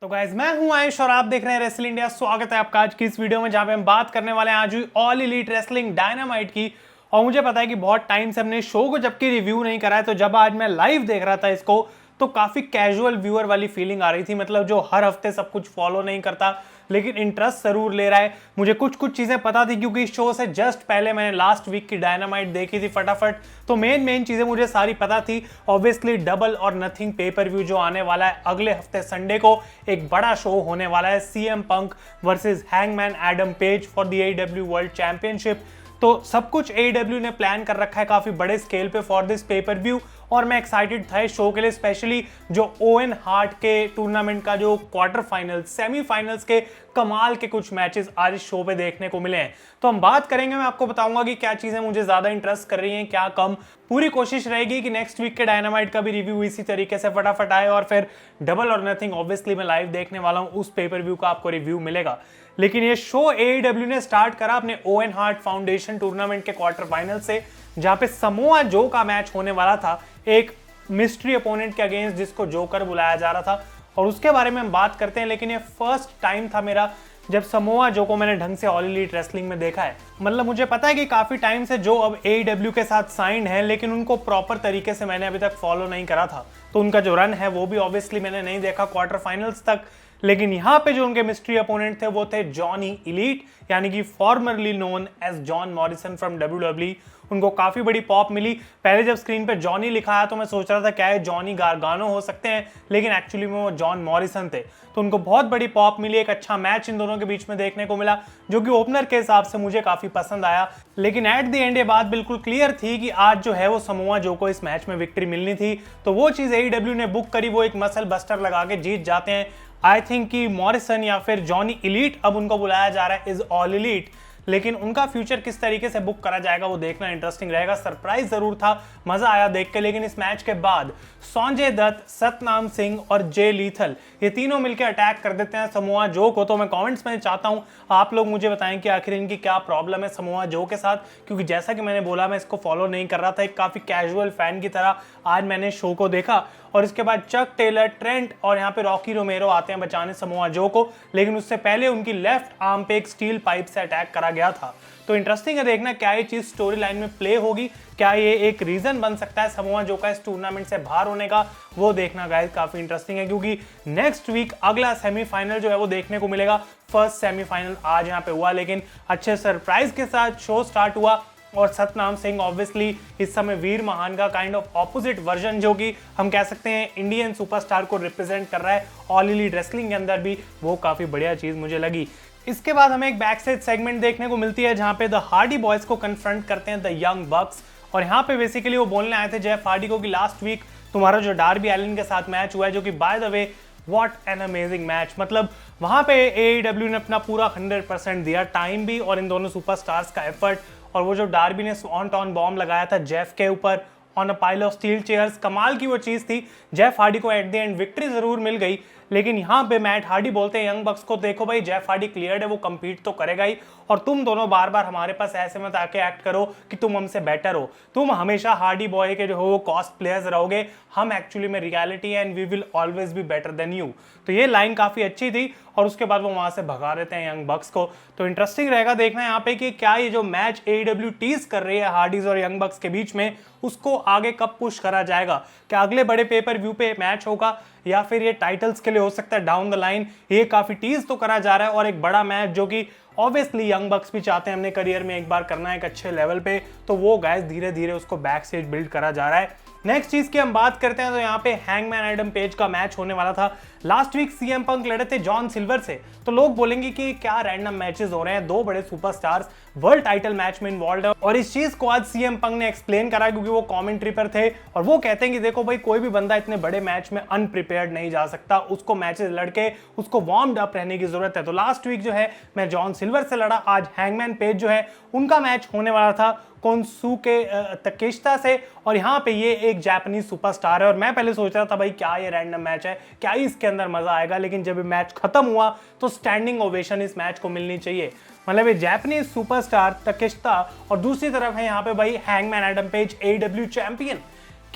तो गाइज मैं हूं आयुष और आप देख रहे हैं रेसलिंग इंडिया। स्वागत है आपका आज की इस वीडियो में जहां पे हम बात करने वाले हैं आज हुई ऑल एलीट रेसलिंग डायनामाइट की। और मुझे पता है कि बहुत टाइम से हमने शो को जबकि रिव्यू नहीं करा है, तो जब आज मैं लाइव देख रहा था इसको तो काफी कैजुअल व्यूअर वाली फीलिंग आ रही थी। मतलब जो हर हफ्ते सब कुछ फॉलो नहीं करता लेकिन इंटरेस्ट जरूर ले रहा है। मुझे कुछ कुछ चीजें पता थी क्योंकि इस शो से जस्ट पहले मैंने लास्ट वीक की डायनामाइट देखी थी फटाफट, तो मेन चीजें मुझे सारी पता थी। Obviously double or nothing pay per view जो आने वाला है अगले हफ्ते संडे को, एक बड़ा शो होने वाला है CM Punk versus hangman Adam page for the AEW world championship. तो सब कुछ एईडब्ल्यू ने प्लान कर रखा है काफी बड़े स्केल पे फॉर दिस पेपर व्यू, और मैं एक्साइटेड था इस शो के लिए, स्पेशली जो ओवेन हार्ट के टूर्नामेंट का जो क्वार्टर फाइनल सेमीफाइनल्स के कमाल के कुछ मैचेस आज इस शो पे देखने को मिले हैं। तो हम बात करेंगे, मैं आपको बताऊंगा कि क्या चीजें मुझे ज्यादा इंटरेस्ट कर रही हैं, क्या कम। पूरी कोशिश रहेगी कि नेक्स्ट वीक के डायनामाइट का भी रिव्यू इसी तरीके से फटाफट आए, और फिर डबल और नथिंग ऑब्वियसली मैं लाइव देखने वाला हूं, उस पेपर व्यू का आपको रिव्यू मिलेगा। लेकिन ये शो एईडब्ल्यू ने स्टार्ट करा अपने ओवेन हार्ट फाउंडेशन टूर्नामेंट के क्वार्टर फाइनल से, जहां पे समोआ जो का मैच होने वाला था एक मिस्ट्री अपोनेंट के अगेंस्ट जिसको जोकर बुलाया जा रहा था, और उसके बारे में हम बात करते हैं। लेकिन ये फर्स्ट टाइम था मेरा जब समोआ जो को मैंने ढंग से ऑल एलीट रेसलिंग में देखा है। मतलब मुझे पता है कि काफी टाइम से जो अब एईडब्ल्यू के साथ साइंड है, लेकिन उनको प्रॉपर तरीके से मैंने अभी तक फॉलो नहीं करा था, तो उनका जो रन है वो भी ऑब्वियसली मैंने नहीं देखा क्वार्टर फाइनल्स तक। लेकिन यहाँ पे जो उनके मिस्ट्री अपोनेंट थे वो थे जॉनी इलीट, यानी कि formerly known as John Morrison from WWE. उनको काफी बड़ी पॉप मिली। पहले जब स्क्रीन पे जॉनी लिखा आया तो मैं सोच रहा था क्या है जॉनी गार्गानो हो सकते हैं, लेकिन एक्चुअली में वो जॉन मॉरिसन थे। तो उनको बहुत बड़ी पॉप मिली, एक अच्छा मैच इन दोनों के बीच में देखने को मिला जो कि ओपनर के हिसाब से मुझे काफी पसंद आया। लेकिन एट द एंड ये बात बिल्कुल क्लियर थी कि आज जो है वो समोआ जो को इस मैच में विक्ट्री मिलनी थी। तो वो चीज एईडब्ल्यू ने बुक करी, वो एक मसल बस्टर लगा के जीत जाते हैं। आई थिंक कि मॉरिसन या फिर जॉनी इलीट, अब उनको बुलाया जा रहा है इज ऑल इलीट, लेकिन उनका फ्यूचर किस तरीके से बुक करा जाएगा वो देखना इंटरेस्टिंग रहेगा। सरप्राइज जरूर था, मजा आया देख के। लेकिन इस मैच के बाद संजय दत्त, सतनाम सिंह और जे लीथल ये तीनों मिलकर अटैक कर देते हैं समोआ जो को। तो मैं कमेंट्स में चाहता हूं आप लोग मुझे बताएं कि आखिर इनकी क्या प्रॉब्लम है समोआ जो के साथ, क्योंकि जैसा कि मैंने बोला मैं इसको फॉलो नहीं कर रहा था, एक काफी कैजुअल फैन की तरह आज मैंने शो को देखा। और इसके बाद चक टेलर, ट्रेंट और यहाँ पे रॉकी रोमेरो आते हैं बचाने समोआ जो को, लेकिन उससे पहले उनकी लेफ्ट आर्म पे एक स्टील पाइप से अटैक करा गया था। तो इंटरेस्टिंग है देखना क्या ये चीज स्टोरी लाइन में प्ले होगी, क्या ये एक रीजन बन सकता है समोआ जो का इस टूर्नामेंट से बाहर होने का, वो देखना गाइस काफी इंटरेस्टिंग है। क्योंकि नेक्स्ट वीक अगला सेमीफाइनल जो है वो देखने को मिलेगा। फर्स्ट सेमीफाइनल आज यहाँ पे हुआ, लेकिन अच्छे सरप्राइज के साथ शो स्टार्ट हुआ। और सतनाम सिंह ऑब्वियसली इस समय वीर महान का काइंड ऑफ ऑपोजिट वर्जन, जो कि हम कह सकते हैं इंडियन सुपरस्टार को रिप्रेजेंट कर रहा है ऑल एलीट रेसलिंग के अंदर भी, वो काफी बढ़िया चीज मुझे लगी। इसके बाद हमें एक बैक स्टेज सेगमेंट देखने को मिलती है जहां पे द हार्डी बॉयज को कन्फ्रंट करते हैं द यंग बक्स। और यहाँ पे बेसिकली वो बोलने आए थे जेफ हार्डी को कि लास्ट वीक तुम्हारा जो डार्बी एलिन के साथ मैच हुआ है, जो कि by the way what an amazing match, मतलब वहां पे एईडब्ल्यू ने अपना पूरा 100% दिया, टाइम भी और इन दोनों सुपरस्टार्स का एफर्ट। और वो जो डार्बी ने स्वान टॉन बॉम्ब लगाया था जेफ के ऊपर on a pile of steel chairs, कमाल की वो चीज थी। जेफ हार्डी को एट द एंड विक्ट्री जरूर मिल गई, लेकिन यहाँ पे मैट हार्डी बोलते हैं यंग बक्स को, देखो भाई जेफ हार्डी क्लियर्ड है, वो compete तो करेगा ही, और तुम दोनों बार बार हमारे पास ऐसे मत आके एक्ट करो कि तुम हमसे बेटर हो। तुम हमेशा हार्डी बॉय के जो हो वो कॉस्ट प्लेयर्स रहोगे, हम एक्चुअली में reality and we will always be better than you. तो ये लाइन काफी अच्छी थी, और उसके बाद वो वहां से भगा देते हैं यंग बक्स को। तो इंटरेस्टिंग रहेगा देखना यहाँ पे कि क्या ये जो मैच एईडब्ल्यू टीज कर रही है हार्डीज और यंग बक्स के बीच में, उसको आगे कब पुश करा जाएगा। क्या अगले बड़े पेपर व्यू पे मैच होगा, या फिर ये टाइटल्स के लिए हो सकता है डाउन द लाइन। ये काफी टीज तो करा जा रहा है, और एक बड़ा मैच जो कि ऑब्वियसली यंग बक्स भी चाहते हैं अपने करियर में एक बार करना है एक अच्छे लेवल पे, तो वो गाइस धीरे धीरे उसको बैक स्टेज बिल्ड करा जा रहा है। नेक्स्ट चीज की हम बात करते हैं तो यहाँ पे हैंगमैन एडम पेज का मैच होने वाला था। लास्ट वीक सीएम पंक लड़े थे जॉन सिल्वर से, तो लोग बोलेंगे कि क्या रैंडम मैचेस हो रहे हैं, दो बड़े सुपरस्टार्स वर्ल्ड टाइटल मैच में इन्वॉल्व है। और इस चीज को आज सीएम पंक ने एक्सप्लेन करा क्योंकि वो कमेंट्री पर थे, और वो कहते हैं कि देखो भाई कोई भी बंदा इतने बड़े मैच में अनप्रिपेयर्ड नहीं जा सकता, उसको मैचेस लड़के उसको वार्म्ड अप रहने की जरूरत है। तो लास्ट वीक जो है मैं जॉन सिल्वर से लड़ा, आज हैंगमैन पेज जो है उनका मैच होने वाला था कोनसुके तकेशिता से, और यहाँ पे ये एक जापानीज सुपरस्टार है। और मैं पहले सोच रहा था भाई क्या ये रैंडम मैच है, क्या इसके अंदर मजा आएगा, लेकिन जब ये मैच खत्म हुआ तो स्टैंडिंग ओवेशन इस मैच को मिलनी चाहिए। मतलब ये जापानीज सुपरस्टार तकेशिता, और दूसरी तरफ है यहाँ पे भाई hangman Adam page AEW champion.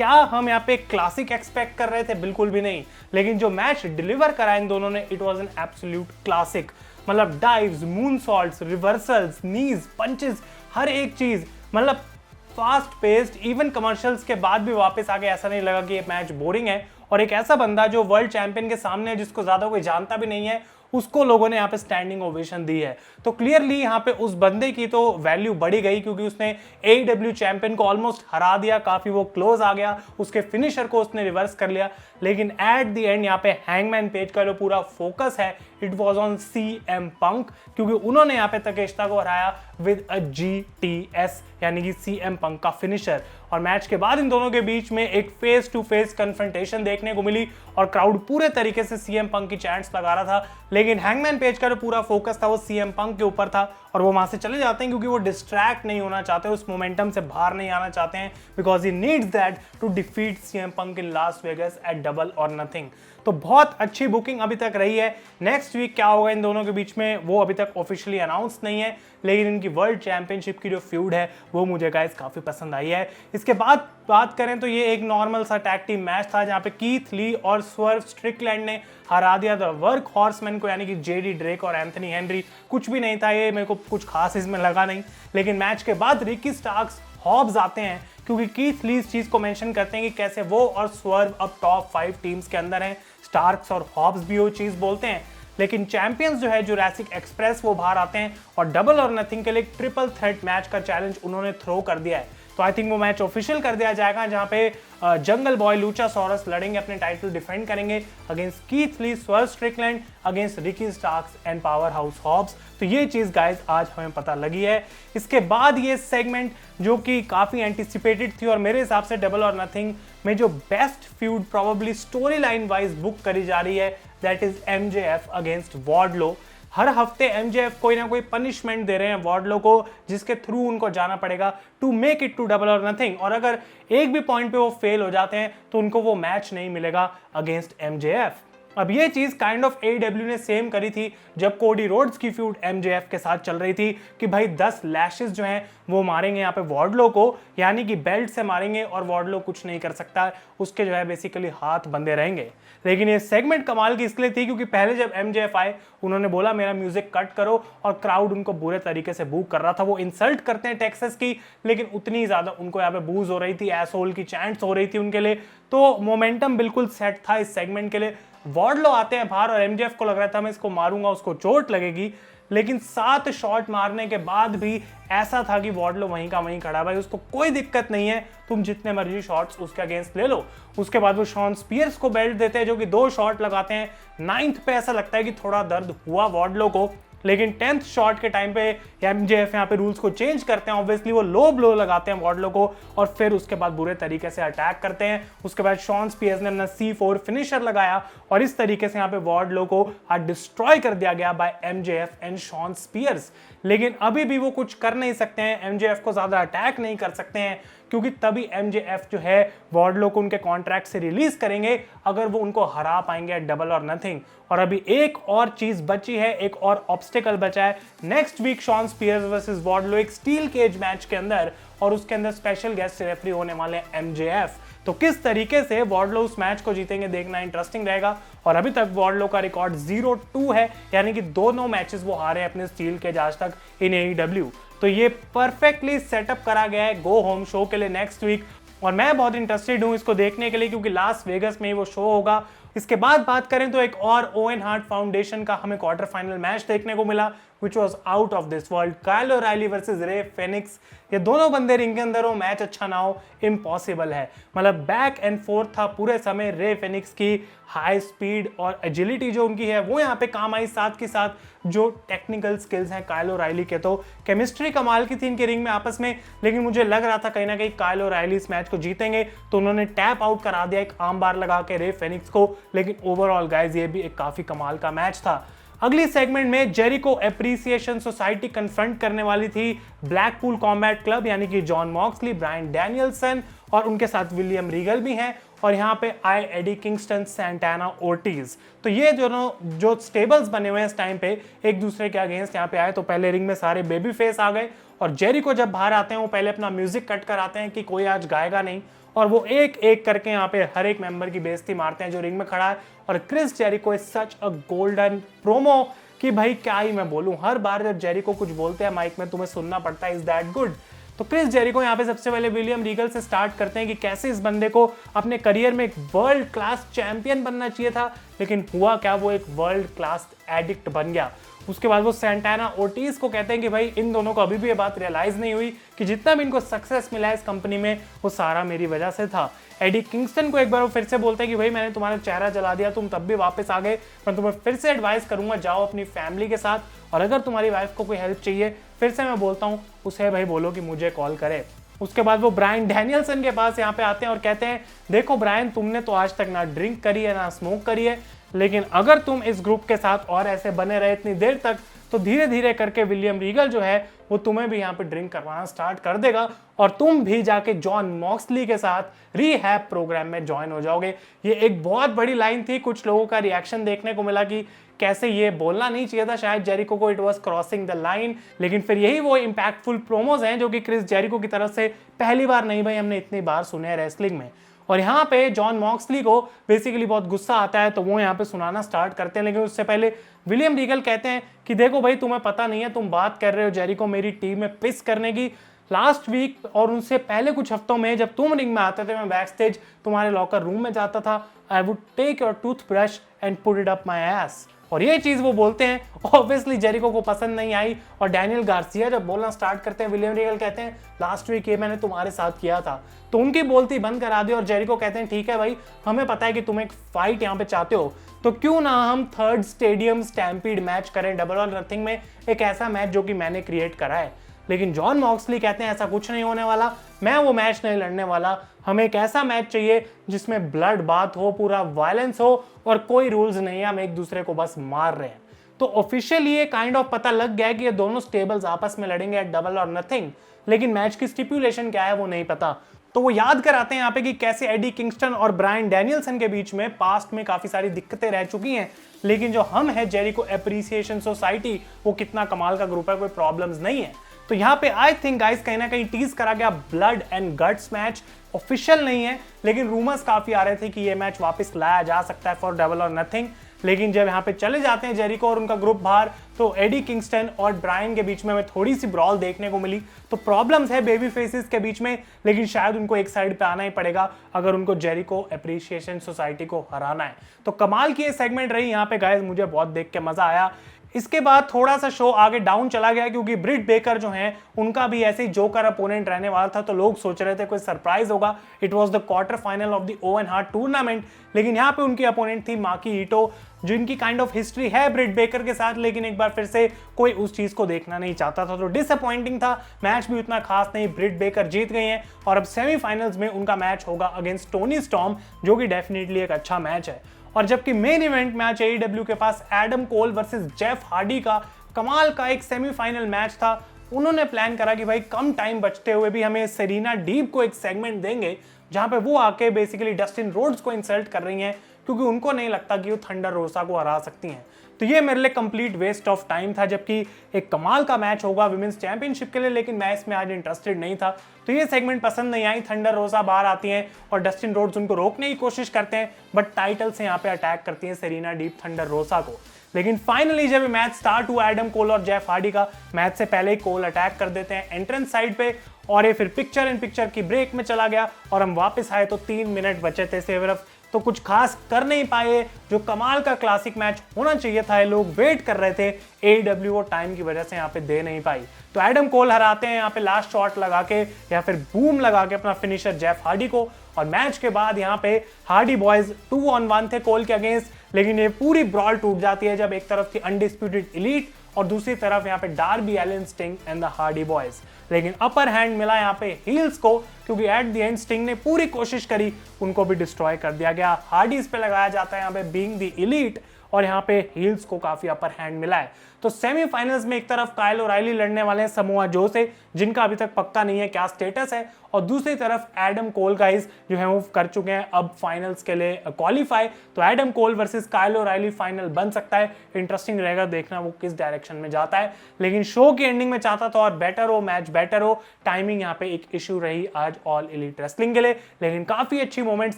क्या हम यहाँ पे क्लासिक एक्सपेक्ट कर रहे थे? बिल्कुल भी नहीं। लेकिन जो मैच डिलीवर करा इन दोनों ने, it was an absolute classic. मतलब डाइव्स, मूनसॉल्ट्स, रिवर्सल्स, नीज, पंचेस, हर एक चीज मतलब फास्ट पेस्ड। इवन कमर्शियल्स के बाद भी वापस आ गए, ऐसा नहीं लगा कि ये मैच बोरिंग है। और एक ऐसा बंदा जो वर्ल्ड चैंपियन के सामने है, जिसको ज्यादा कोई जानता भी नहीं है, उसको लोगों ने यहाँ पे स्टैंडिंग ओवेशन दी है। तो क्लियरली यहाँ पे उस बंदे की तो वैल्यू बढ़ी गई, क्योंकि उसने AEW चैंपियन को ऑलमोस्ट हरा दिया, काफी वो क्लोज आ गया, उसके फिनिशर को उसने रिवर्स कर लिया। लेकिन एट द एंड यहाँ पे हैंगमैन पेज का जो पूरा फोकस है, इट वाज ऑन CM पंक, क्योंकि उन्होंने यहाँ पे तकेश्ता को हराया विद अ GTS, यानी कि CM पंक का फिनिशर। और मैच के बाद इन दोनों के बीच में एक फेस टू फेस कन्फ्रंटेशन देखने को मिली और क्राउड पूरे तरीके से CM पंक की चैंट्स लगा रहा था। लेकिन हैंगमैन पेज का जो पूरा फोकस था वो CM पंक के ऊपर था, और वो वहां से चले जाते हैं क्योंकि वो डिस्ट्रैक्ट नहीं होना चाहते, उस मोमेंटम से बाहर नहीं आना चाहते हैं, because he needs that to defeat CM Punk in Las Vegas at double or nothing. तो बहुत अच्छी बुकिंग अभी तक रही है। नेक्स्ट वीक क्या होगा इन दोनों के बीच में वो अभी तक ऑफिशियली अनाउंस नहीं है, लेकिन इनकी वर्ल्ड चैंपियनशिप की जो फ्यूड है वो मुझे गाइस काफी पसंद आई है। इसके बाद बात करें तो ये एक नॉर्मल सा टैग टीम मैच था, जहां पे कीथ ली और स्वर्व स्ट्रिकलैंड ने हरा दिया था वर्क हॉर्समैन को, यानी कि JD ड्रेक और एंथनी हेनरी। कुछ भी नहीं था ये, मेरे को कुछ खास इसमें लगा नहीं। लेकिन मैच के बाद रिकी स्टार्क्स, हॉब्स आते हैं, क्योंकि कीथ ली इस चीज को मेंशन करते हैं कि कैसे वो और स्वर्व अब टॉप 5 टीम्स के अंदर हैं। स्टार्क्स और हॉब्स भी वो चीज बोलते हैं। लेकिन चैंपियंस जो है जुरासिक एक्सप्रेस, वो बाहर आते हैं और डबल और नथिंग के लिए ट्रिपल थ्रेट मैच का चैलेंज उन्होंने थ्रो कर दिया है। तो आई थिंक वो मैच ऑफिशियल कर दिया जाएगा, जहां पे जंगल बॉय लूचासोरस लड़ेंगे, अपने टाइटल डिफेंड करेंगे against Keith Lee, Swerve Strickland against Ricky Starks and Powerhouse Hobbs. तो ये चीज गाइस आज हमें पता लगी है। इसके बाद ये सेगमेंट जो कि काफी एंटिसिपेटेड थी, और मेरे हिसाब से डबल और नथिंग में जो best feud probably story line wise book करी जा रही है, that is MJF against Wardlow. हर हफ्ते MJF कोई ना कोई पनिशमेंट दे रहे हैं वार्डलो को, जिसके थ्रू उनको जाना पड़ेगा to make it to double or nothing. और अगर एक भी पॉइंट पे वो फेल हो जाते हैं तो उनको वो मैच नहीं मिलेगा अगेंस्ट MJF। अब ये चीज काइंड ऑफ AEW ने सेम करी थी जब कोडी रोड्स की फ्यूड MJF के साथ चल रही थी, कि भाई 10 लैशेस जो हैं वो मारेंगे यहाँ पे वार्डलो को, यानी कि बेल्ट से मारेंगे और वार्डलो कुछ नहीं कर सकता, उसके जो है बेसिकली हाथ बंधे रहेंगे। लेकिन ये सेगमेंट कमाल की इसलिए थी क्योंकि पहले जब MJF आए उन्होंने बोला मेरा म्यूजिक कट करो, और क्राउड उनको बुरे तरीके से बू कर रहा था। वो इंसल्ट करते हैं टेक्सास की, लेकिन उतनी ज्यादा उनको यहाँ पे बूज हो रही थी, एसहोल की चैंट्स हो रही थी उनके लिए। तो मोमेंटम बिल्कुल सेट था इस सेगमेंट के लिए। वार्डलो आते हैं बाहर और MJF को लग रहा था मैं इसको मारूंगा, उसको चोट लगेगी, लेकिन 7 शॉट मारने के बाद भी ऐसा था कि वार्डलो वहीं का वहीं खड़ा, भाई उसको कोई दिक्कत नहीं है, तुम जितने मर्जी शॉट्स उसके अगेंस्ट ले लो। उसके बाद वो शॉन स्पियर्स को बेल्ट देते हैं, जो कि 2 शॉट लगाते हैं। 9th पे ऐसा लगता है कि थोड़ा दर्द हुआ वार्डलो को, लेकिन 10th शॉट के टाइम पे MJF यहाँ पे रूल्स को चेंज करते हैं। ऑब्वियसली वो लो ब्लो लगाते हैं वार्डलो को, और फिर उसके बाद बुरे तरीके से अटैक करते हैं। उसके बाद शॉन स्पियर्स ने अपना C4 फिनिशर लगाया, और इस तरीके से यहाँ पे वार्डलो को डिस्ट्रॉय कर दिया गया by MJF and Shawn Spears. लेकिन अभी भी वो कुछ कर नहीं सकते हैं, MJF को ज्यादा अटैक नहीं कर सकते हैं, क्योंकि तभी MJF जो है वार्डलो को उनके कॉन्ट्रैक्ट से रिलीज करेंगे अगर वो उनको हरा पाएंगे डबल और नथिंग। और अभी एक और चीज बची है, एक और ऑब्स्टिकल बचा है। Next week Shawn Spears versus Wardlow एक स्टील केज मैच के अंदर, और उसके अंदर स्पेशल गेस्ट रेफरी होने वाले हैं MJF। तो किस तरीके से वार्डलो उस मैच को जीतेंगे देखना इंटरेस्टिंग रहेगा। और अभी तक वार्डलो का रिकॉर्ड 0-2 है, यानी कि दोनों मैचेस वो हारे अपने स्टील केज आज तक इन AEW। तो ये परफेक्टली सेटअप करा गया है गो होम शो के लिए नेक्स्ट वीक, और मैं बहुत इंटरेस्टेड हूं इसको देखने के लिए, क्योंकि लास वेगस में ही वो शो होगा। इसके बाद बात करें तो एक और ओवेन हार्ट फाउंडेशन का हमें क्वार्टर फाइनल मैच देखने को मिला, which was out of this world। Kyle O'Reilly versus रे फेनिक्स। ये दोनों बंदे रिंग के अंदर हो, मैच अच्छा ना हो इम्पॉसिबल है। मतलब बैक एंड फोर्थ था पूरे समय। रे फेनिक्स की हाई स्पीड और एजिलिटी जो उनकी है वो यहाँ पे काम आई, साथ के साथ जो टेक्निकल स्किल्स हैं काइल ओराइली के। तो केमिस्ट्री कमाल की थी इनके रिंग में आपस में, लेकिन मुझे लग रहा था कहीं ना कहीं काइल ओराइली इस मैच को जीतेंगे, तो उन्होंने टैप आउट करा दिया एक आर्म बार लगा के रे फेनिक्स को। लेकिन ओवरऑल गाइज ये भी एक काफी कमाल का मैच था। अगली सेगमेंट में जेरिको एप्रिसिएशन सोसाइटी कन्फ्रंट करने वाली थी ब्लैकपूल कॉम्बैट क्लब, यानी कि जॉन मॉक्सली, ब्रायन डैनियलसन, और उनके साथ विलियम रीगल भी हैं, और यहाँ पे आई एडी किंगस्टन, सैंटाना ओर्टिज। तो ये जो स्टेबल्स बने हुए हैं इस टाइम पे एक दूसरे के अगेंस्ट यहाँ पे आए। तो पहले रिंग में सारे बेबी फेस आ गए, और जेरिको जब बाहर आते हैं वो पहले अपना म्यूजिक कट कर आते हैं कि कोई आज गाएगा नहीं, और वो एक एक करके यहाँ पे हर एक मेंबर की बेइज्जती मारते हैं जो रिंग में खड़ा है। और Chris Jericho is such a golden promo कि भाई क्या ही मैं बोलूं, हर बार जब जेरिको कुछ बोलते हैं माइक में तुम्हें सुनना पड़ता है, इज दैट गुड। तो क्रिस जेरिको यहाँ पे सबसे पहले विलियम रीगल से स्टार्ट करते हैं कि कैसे इस बंदे को अपने करियर में एक वर्ल्ड क्लास चैंपियन बनना चाहिए था, लेकिन हुआ क्या, वो एक वर्ल्ड क्लास एडिक्ट बन गया। उसके बाद वो सैंटाना ओर्टिज को कहते हैं कि भाई इन दोनों को अभी भी ये बात रियलाइज नहीं हुई कि जितना भी इनको सक्सेस मिला है इस कंपनी में वो सारा मेरी वजह से था। एडी किंगस्टन को एक बार वो फिर से बोलते हैं कि भाई मैंने तुम्हारा चेहरा जला दिया, तुम तब भी वापस आ गए, मैं तुम्हें फिर से एडवाइस करूंगा जाओ अपनी फैमिली के साथ, और अगर तुम्हारी वाइफ को कोई हेल्प चाहिए फिर से मैं बोलता हूँ उसे भाई बोलो कि मुझे कॉल करे। उसके बाद वो ब्रायन डैनियल्सन के पास यहाँ पे आते हैं और कहते हैं देखो ब्रायन, तुमने तो आज तक ना ड्रिंक करी है ना स्मोक करी है, लेकिन अगर तुम इस ग्रुप के साथ और ऐसे बने रहे इतनी देर तक तो धीरे धीरे करके विलियम रीगल जो है वो तुम्हें भी यहाँ पे ड्रिंक करवाना स्टार्ट कर देगा और तुम भी जाके जॉन मॉक्सली के साथ रीहैब प्रोग्राम में ज्वाइन हो जाओगे। ये एक बहुत बड़ी लाइन थी, कुछ लोगों का रिएक्शन देखने को मिला कि कैसे ये बोलना नहीं चाहिए था शायद जेरिको को, it was crossing the line, लेकिन फिर यही वो इंपैक्टफुल प्रोमोज हैं जो कि क्रिस जेरिको की तरफ से पहली बार नहीं भाई हमने इतनी बार सुने हैं रेसलिंग में। और यहाँ पे जॉन मॉक्सली को बेसिकली बहुत गुस्सा आता है तो वो यहाँ पे सुनाना स्टार्ट करते हैं, लेकिन उससे पहले विलियम रीगल कहते हैं कि देखो भाई तुम्हें पता नहीं है, तुम बात कर रहे हो जेरिको मेरी टीम में पिस करने की, लास्ट वीक और उनसे पहले कुछ हफ्तों में जब तुम रिंग में आते थे मैं बैक स्टेज तुम्हारे लॉकर रूम में जाता था, I would take your toothbrush and put it up my ass. और ये चीज वो बोलते हैं, ऑब्वियसली जेरिको को पसंद नहीं आई और डैनियल गार्सिया जब बोलना स्टार्ट करते हैं विलियम रीगल कहते हैं लास्ट वीक ये मैंने तुम्हारे साथ किया था, तो उनकी बोलती बंद करा दी और जेरिको कहते हैं ठीक है भाई हमें पता है कि तुम एक फाइट यहाँ पे चाहते हो, तो क्यों ना हम थर्ड स्टेडियम स्टैम्पीड मैच करें डबल और नथिंग में, एक ऐसा मैच जो कि मैंने क्रिएट करा है। लेकिन जॉन मॉक्सली कहते हैं ऐसा कुछ नहीं होने वाला, मैं वो मैच नहीं लड़ने वाला, हमें एक ऐसा मैच चाहिए जिसमें ब्लड बात हो, पूरा वायलेंस हो और कोई रूल्स नहीं है, हम एक दूसरे को बस मार रहे हैं। तो ऑफिशियली ये काइंड ऑफ पता लग गया कि ये दोनों स्टेबल्स आपस में लड़ेंगे एट डबल और नथिंग, लेकिन मैच की स्टिपुलेशन क्या है वो नहीं पता। तो वो याद कराते हैं यहाँ पे कि कैसे एडी किंगस्टन और ब्रायन डैनियल्सन के बीच में पास्ट में काफी सारी दिक्कतें रह चुकी हैं, लेकिन जो हम है जेरिको एप्रिसिएशन सोसाइटी वो कितना कमाल का ग्रुप है, कोई प्रॉब्लम्स नहीं है। तो यहाँ पे आई थिंक गाइस कहीं ना कहीं टीज करा गया blood and guts match, official नहीं है लेकिन रूमर्स काफी आ रहे थे कि ये मैच वापस लाया जा सकता है फॉर डबल और नथिंग। लेकिन जब यहाँ पे चले जाते हैं जेरिको और उनका ग्रुप बाहर तो एडी किंगस्टन और ब्रायन के बीच में हमें थोड़ी सी ब्रॉल देखने को मिली। तो प्रॉब्लम्स है बेबी फेसेस के बीच में, लेकिन शायद उनको एक साइड पे आना ही पड़ेगा अगर उनको जेरिको एप्रिसिएशन सोसाइटी को हराना है। तो कमाल की ये सेगमेंट रही यहाँ पे गाइस, मुझे बहुत देख के मजा आया। इसके बाद थोड़ा सा शो आगे डाउन चला गया क्योंकि ब्रिट बेकर जो हैं उनका भी ऐसे ही जोकर अपोनेंट रहने वाला था, तो लोग सोच रहे थे कोई सरप्राइज होगा। It was the quarter final of the oven heart tournament, लेकिन यहाँ पे उनकी अपोनेंट थी माकी ईटो, जिनकी काइंड ऑफ हिस्ट्री है ब्रिट बेकर के साथ, लेकिन एक बार फिर से कोई उस चीज को देखना नहीं चाहता था, तो डिसअपॉइंटिंग था। मैच भी उतना खास नहीं, ब्रिट बेकर जीत गई हैं और अब सेमीफाइनल्स में उनका मैच होगा अगेंस्ट टोनी स्टॉर्म, जो कि डेफिनेटली एक अच्छा मैच है। और जबकि मेन इवेंट मैच AEW के पास Adam Cole versus Jeff Hardy का कमाल का एक सेमीफाइनल मैच था। उन्होंने प्लान करा कि भाई कम टाइम बचते हुए भी हमें सेरीना डीप को एक सेगमेंट देंगे जहां पे वो आके बेसिकली डस्टिन रोड्स को इंसल्ट कर रही हैं क्योंकि उनको नहीं लगता कि वो थंडर रोसा को हरा सकती हैं। तो ये मेरे लिए कंप्लीट वेस्ट ऑफ टाइम था, जबकि एक कमाल का मैच होगा विमेंस चैंपियनशिप के लिए, लेकिन मैं इसमें आज इंटरेस्टेड नहीं था। तो ये सेगमेंट पसंद नहीं आई। थंडर रोसा बाहर आती हैं और डस्टिन रोड्स उनको रोकने की कोशिश करते हैं, बट टाइटल से यहाँ पे अटैक करती हैं सेरीना डीप थंडर रोसा को। लेकिन फाइनली जब मैच स्टार्ट हुआ एडम कोल और जेफ हार्डी का, मैच से पहले ही कोल अटैक कर देते हैं एंट्रेंस साइड पे और ये फिर पिक्चर इन पिक्चर की ब्रेक में चला गया और हम वापस आए तो 3 मिनट बचे थे सिर्फ, तो कुछ खास कर नहीं पाए। जो कमाल का क्लासिक मैच होना चाहिए था, लोग वेट कर रहे थे, AEW और टाइम की वजह से यहाँ पे दे नहीं पाई। तो एडम कोल हराते हैं यहाँ पे लास्ट शॉट लगा के या फिर बूम लगा के अपना फिनिशर जेफ हार्डी को। और मैच के बाद यहाँ पे हार्डी बॉयज 2 on 1 थे कोल के अगेंस्ट, लेकिन ये पूरी ब्रॉल टूट जाती है जब एक तरफ थी अनडिस्प्यूटेड एलीट और दूसरी तरफ यहाँ पे Darby Allin Sting and the Hardy Boyz. लेकिन अपर हैंड मिला यहाँ पे हील्स को, क्योंकि एट द एंड स्टिंग ने पूरी कोशिश करी, उनको भी डिस्ट्रॉय कर दिया गया। हार्डीज पे लगाया जाता है यहाँ पे बीइंग द एलीट और यहाँ पे हील्स को काफी अपर हैंड मिला है। तो सेमीफाइनल्स में एक तरफ काइल ओराइली लड़ने वाले हैं समोआ जो से, जिनका अभी तक पक्का नहीं है क्या स्टेटस है, और दूसरी तरफ एडम कोल गाइस जो है वो कर चुके हैं अब फाइनल्स के लिए क्वालिफाई। तो Adam Cole versus Kyle O'Reilly final बन सकता है, इंटरेस्टिंग रहेगा देखना वो किस डायरेक्शन में जाता है। लेकिन शो की एंडिंग में चाहता तो और बेटर हो, मैच बेटर हो, टाइमिंग यहाँ पे एक इशू रही आज ऑल एलीट रेसलिंग के लिए, लेकिन काफी अच्छी मोमेंट्स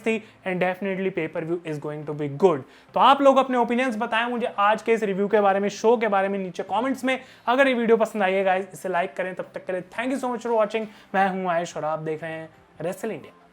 थी and definitely pay per view is going to be good. तो आप लोग अपने ओपिनियंस बताएं मुझे आज के इस रिव्यू के बारे में, शो के बारे में नीचे कमेंट्स में। अगर ये वीडियो पसंद आई है गाइस इसे लाइक करें। तब तक के लिए thank you so much for watching. मैं हूं आयुष और आप देख रहे हैं रेसल इंडिया।